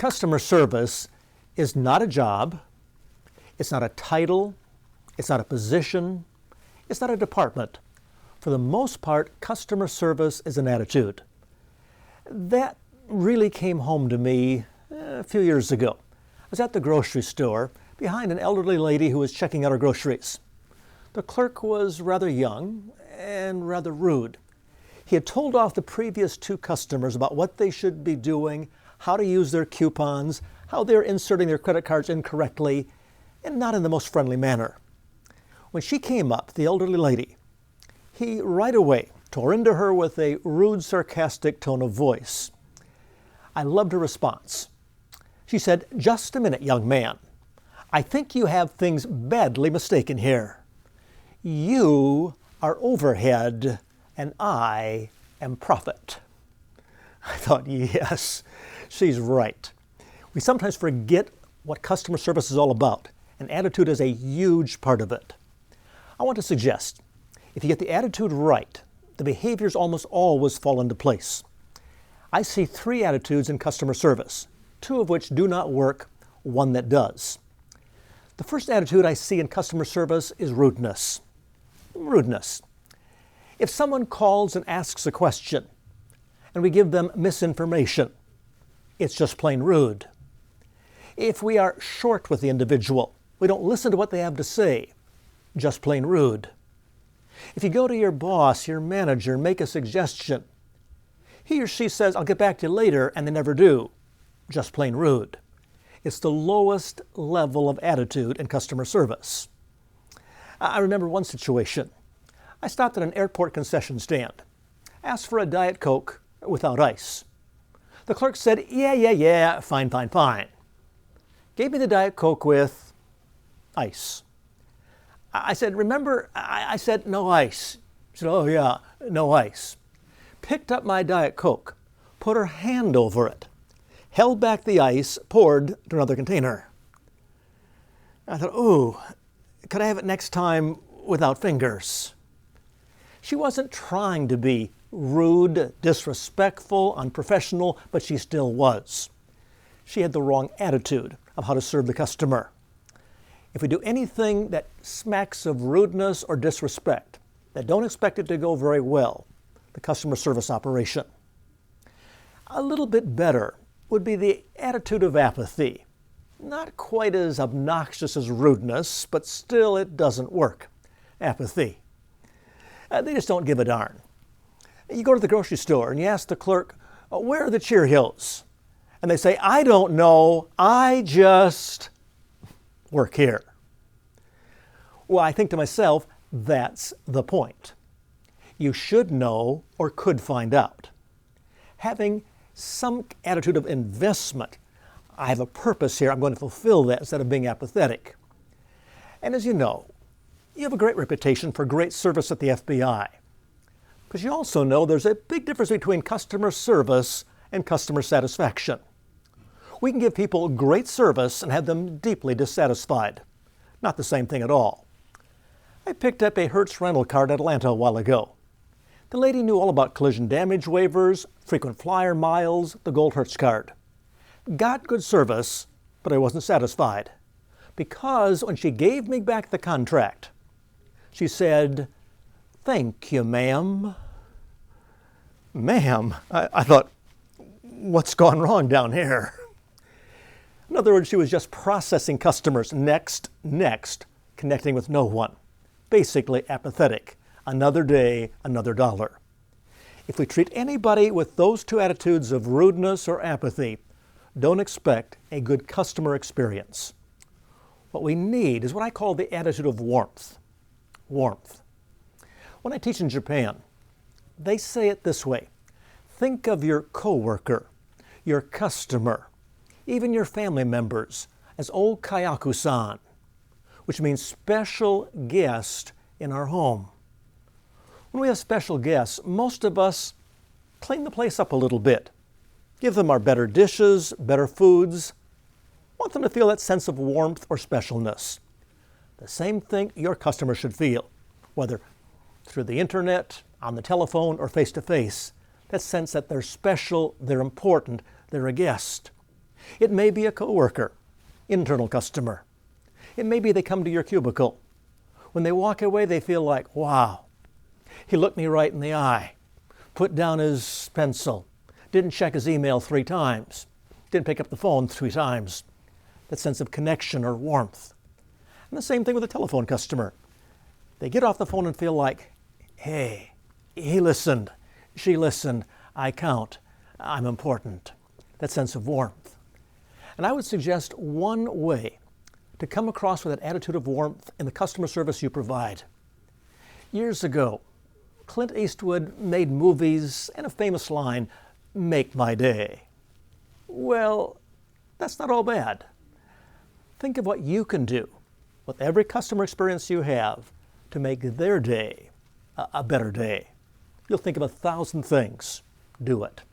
Customer service is not a job, it's not a title, it's not a position, it's not a department. For the most part, customer service is an attitude. That really came home to me a few years ago. I was at the grocery store behind an elderly lady who was checking out her groceries. The clerk was rather young and rather rude. He had told off the previous two customers about what they should be doing, how to use their coupons, how they're inserting their credit cards incorrectly, and not in the most friendly manner. When she came up, the elderly lady, he right away tore into her with a rude, sarcastic tone of voice. I loved her response. She said, "Just a minute, young man. I think you have things badly mistaken here. You are overhead and I am profit." I thought, yes, she's right. We sometimes forget what customer service is all about, and attitude is a huge part of it. I want to suggest, if you get the attitude right, the behaviors almost always fall into place. I see three attitudes in customer service, two of which do not work, one that does. The first attitude I see in customer service is rudeness. Rudeness. If someone calls and asks a question, and we give them misinformation, it's just plain rude. If we are short with the individual, we don't listen to what they have to say, just plain rude. If you go to your boss, your manager, and make a suggestion, he or she says, "I'll get back to you later," and they never do, just plain rude. It's the lowest level of attitude in customer service. I remember one situation. I stopped at an airport concession stand, asked for a Diet Coke without ice. The clerk said, yeah, fine. Gave me the Diet Coke with ice. I said, "Remember, I said no ice." She said, "Oh yeah, no ice." Picked up my Diet Coke, put her hand over it, held back the ice, poured to another container. I thought, ooh, could I have it next time without fingers? She wasn't trying to be rude, disrespectful, unprofessional, but she still was. She had the wrong attitude of how to serve the customer. If we do anything that smacks of rudeness or disrespect, then don't expect it to go very well, the customer service operation. A little bit better would be the attitude of apathy. Not quite as obnoxious as rudeness, but still it doesn't work. Apathy. They just don't give a darn. You go to the grocery store and you ask the clerk, "Where are the Cheerios?" And they say, "I don't know, I just work here." Well, I think to myself, that's the point. You should know or could find out. Having some attitude of investment, I have a purpose here, I'm going to fulfill that, instead of being apathetic. And as you know, you have a great reputation for great service at the FBI. Because you also know there's a big difference between customer service and customer satisfaction. We can give people great service and have them deeply dissatisfied. Not the same thing at all. I picked up a Hertz rental car in Atlanta a while ago. The lady knew all about collision damage waivers, frequent flyer miles, the gold Hertz card. Got good service, but I wasn't satisfied. Because when she gave me back the contract, she said, "Thank you, ma'am." Ma'am? I thought, what's gone wrong down here? In other words, she was just processing customers. Next, connecting with no one. Basically apathetic. Another day, another dollar. If we treat anybody with those two attitudes of rudeness or apathy, don't expect a good customer experience. What we need is what I call the attitude of warmth. Warmth. When I teach in Japan, they say it this way. Think of your coworker, your customer, even your family members as old Kayaku-san, which means special guest in our home. When we have special guests, most of us clean the place up a little bit. Give them our better dishes, better foods. Want them to feel that sense of warmth or specialness. The same thing your customer should feel, whether through the internet, on the telephone, or face-to-face. That sense that they're special, they're important, they're a guest. It may be a coworker, internal customer. It may be they come to your cubicle. When they walk away, they feel like, wow, he looked me right in the eye, put down his pencil, didn't check his email 3 times, didn't pick up the phone 3 times. That sense of connection or warmth. And the same thing with a telephone customer. They get off the phone and feel like, hey, he listened, she listened, I count, I'm important. That sense of warmth. And I would suggest one way to come across with that attitude of warmth in the customer service you provide. Years ago, Clint Eastwood made movies and a famous line, "Make my day." Well, that's not all bad. Think of what you can do with every customer experience you have to make their day a better day. You'll think of 1,000 things. Do it.